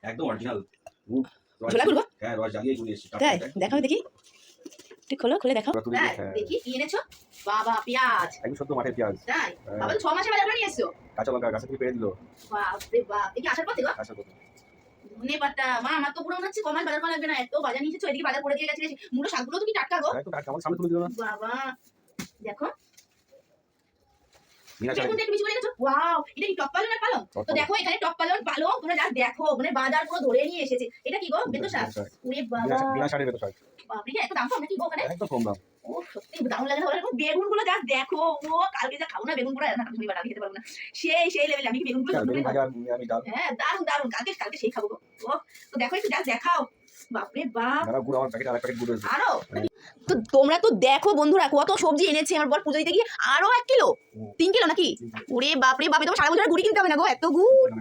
একদম অরিজিনাল গুড় ঝোলা গুড় গো? হ্যাঁ, রস জ্বালিয়ে গুড় এসেছে। তাই দেখাও দেখি, একটু খোলো, খুলে দেখাও। দেখি কি এনেছো? বাবা পেঁয়াজ, একদম সত্য মাঠের পেঁয়াজ। তাই বাবা তো 6 মাসে বাজার করে নিয়ে এসছো। কাঁচা লঙ্কা গাছ থেকে পেড়ে দিল। বাপ রে বাপ, দেখি আসার পর থেকে আচ্ছা তো ধনে পাতা। মা আমার তো পুরো মনে হচ্ছে কমাস বাজার করা লাগবে না, এত বাজার নিয়ে এসেছো। এদিকে বাজার করে দিয়ে গেছে, মুলো শাকগুলো তো কি টাটকা গো। একটু টাটকা আমার সামনে তুলে দিল না। বাবা দেখো মিনা বেগুনটা একটু বেশি করে এনেছো। ওয়াও, এটা কি টপ পালং না পালং? তো দেখো এখানে টপ পালং পালং তোমরা যা দেখো, মানে বাজার পুরো ধরে নিয়ে এসেছে। এটা কি গো? বেতো শাক। ওরে বাবা, মিনা শাড়ি বেতো শাক। বাপ রে, এত দাম কম নাকি গো ওখানে? একদম কম দাম। ও সত্যি দারুণ লাগে না? বেগুন গুলো যা দেখো, ও কালকে যা খাবো না বেগুন গুলো, রান্না তুমি বানাতে খেতে পারবো না। সেই লেভেল। আমি কি বেগুন গুলো বেগুন ভাজা আমি ডাল। হ্যাঁ দারুণ দারুণ, কালকে সেই খাবো গো। ও তো দেখো একটু যা দেখাও। বাপরে বাপ, দাদা গুড় আমার প্যাকেট আর প্যাকেট গুড় রয়েছে। আরো তো তোমরা তো দেখো বন্ধুরা কত সবজি এনেছে আমার বর পুজো দিতে গিয়ে। আরো 1 কিলো 3 কিলো নাকি? ওরে বাপরে বাপ, তোমার সারা বছর গুড়ি কিনতে হবে না গো, এত গুড়।